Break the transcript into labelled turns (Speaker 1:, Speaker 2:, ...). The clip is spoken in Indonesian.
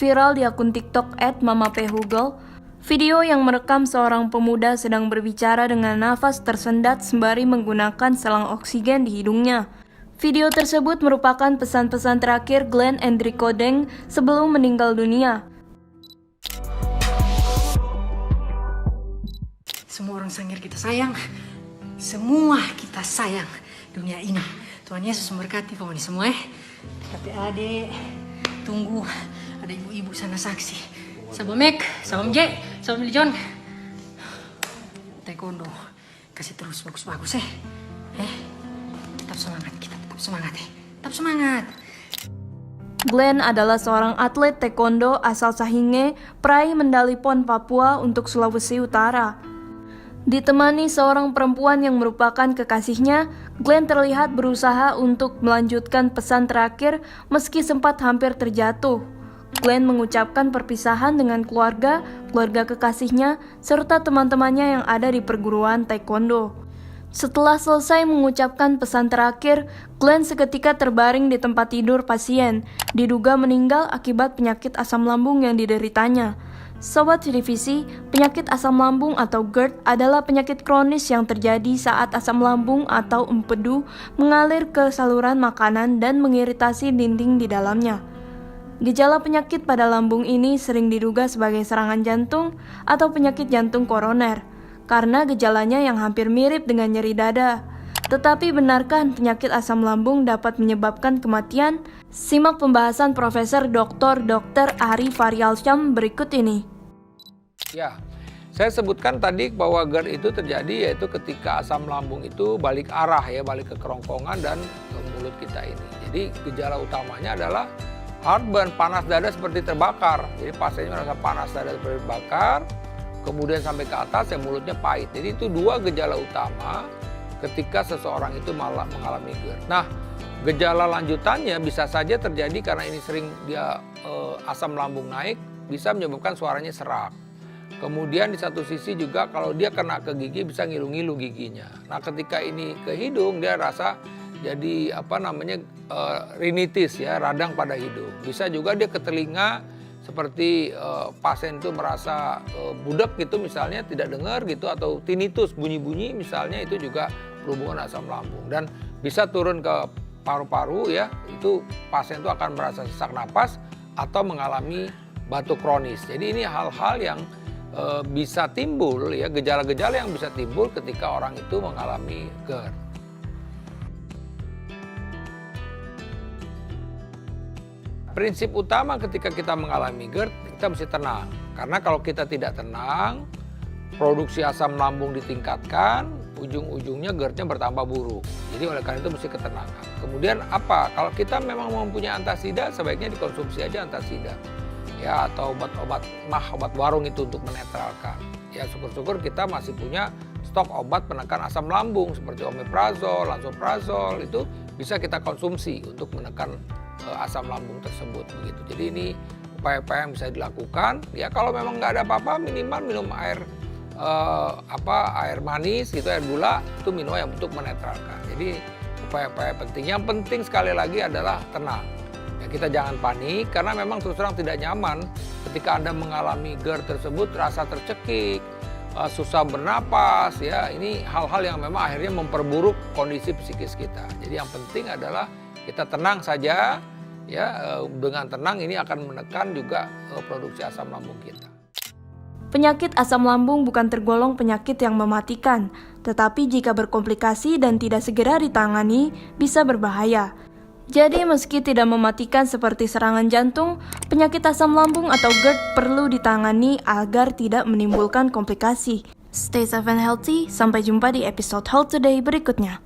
Speaker 1: Viral di akun TikTok @mamapehugel, video yang merekam seorang pemuda sedang berbicara dengan nafas tersendat sembari menggunakan selang oksigen di hidungnya. Video tersebut merupakan pesan-pesan terakhir Glenn Endrick Kodeng sebelum meninggal dunia.
Speaker 2: Semua orang sangir kita sayang. Semua kita sayang dunia ini. Tuhan Yesus memberkati pokoknya semua Tapi adik, tunggu. Ada ibu-ibu sana saksi. Salam Mek, salam J, salam John. Taekwondo. Kasih terus bagus-bagus Tetap semangat kita, tetap semangat Tetap semangat.
Speaker 1: Glenn adalah seorang atlet taekwondo asal Sahinge, peraih medali PON Papua untuk Sulawesi Utara. Ditemani seorang perempuan yang merupakan kekasihnya, Glenn terlihat berusaha untuk melanjutkan pesan terakhir meski sempat hampir terjatuh. Glenn mengucapkan perpisahan dengan keluarga kekasihnya, serta teman-temannya yang ada di perguruan taekwondo. Setelah selesai mengucapkan pesan terakhir, Glenn seketika terbaring di tempat tidur pasien, diduga meninggal akibat penyakit asam lambung yang dideritanya. Sobat Televisi, penyakit asam lambung atau GERD adalah penyakit kronis yang terjadi saat asam lambung atau empedu mengalir ke saluran makanan dan mengiritasi dinding di dalamnya. Gejala penyakit pada lambung ini sering diduga sebagai serangan jantung atau penyakit jantung koroner, karena gejalanya yang hampir mirip dengan nyeri dada. Tetapi benarkah penyakit asam lambung dapat menyebabkan kematian? Simak pembahasan Profesor Dr. Ari Faryalsyam berikut ini.
Speaker 3: Ya, saya sebutkan tadi bahwa GERD itu terjadi yaitu ketika asam lambung itu balik arah balik ke kerongkongan dan ke mulut kita ini. Jadi gejala utamanya adalah heartburn, panas dada seperti terbakar. Jadi pasiennya merasa panas dada seperti terbakar, kemudian sampai ke atas mulutnya pahit. Jadi itu dua gejala utama ketika seseorang itu mengalami GERD. Nah, gejala lanjutannya bisa saja terjadi karena ini sering dia asam lambung naik, bisa menyebabkan suaranya serak. Kemudian di satu sisi juga kalau dia kena ke gigi bisa ngilu-ngilu giginya. Nah, ketika ini ke hidung dia rasa jadi rinitis radang pada hidung. Bisa juga dia ke telinga seperti pasien itu merasa budak gitu misalnya, tidak dengar gitu, atau tinnitus, bunyi-bunyi misalnya, itu juga berhubungan asam lambung. Dan bisa turun ke paru-paru itu pasien itu akan merasa sesak napas atau mengalami batuk kronis. Jadi ini hal-hal yang bisa timbul gejala-gejala yang bisa timbul ketika orang itu mengalami GERD. Prinsip utama ketika kita mengalami GERD, kita mesti tenang. Karena kalau kita tidak tenang, produksi asam lambung ditingkatkan, ujung-ujungnya GERD-nya bertambah buruk. Jadi oleh karena itu mesti ketenangan. Kemudian apa? Kalau kita memang mempunyai antasida, sebaiknya dikonsumsi aja antasida. Atau obat warung itu untuk menetralkan. Syukur-syukur kita masih punya stok obat penekan asam lambung seperti omeprazol, lansoprazol, itu bisa kita konsumsi untuk menekan asam lambung tersebut begitu. Jadi ini upaya-upaya yang bisa dilakukan. Kalau memang nggak ada apa-apa, minimal minum air manis gitu, air gula, itu minum yang untuk menetralkan. Jadi upaya-upaya penting. Yang penting sekali lagi adalah tenang. Kita jangan panik karena memang terus terang tidak nyaman ketika Anda mengalami GERD tersebut, rasa tercekik, susah bernapas ini hal-hal yang memang akhirnya memperburuk kondisi psikis kita. Jadi yang penting adalah kita tenang saja dengan tenang ini akan menekan juga produksi asam lambung kita.
Speaker 1: Penyakit asam lambung bukan tergolong penyakit yang mematikan, tetapi jika berkomplikasi dan tidak segera ditangani bisa berbahaya. Jadi meski tidak mematikan seperti serangan jantung, penyakit asam lambung atau GERD perlu ditangani agar tidak menimbulkan komplikasi. Stay safe and healthy, sampai jumpa di episode Health Today berikutnya.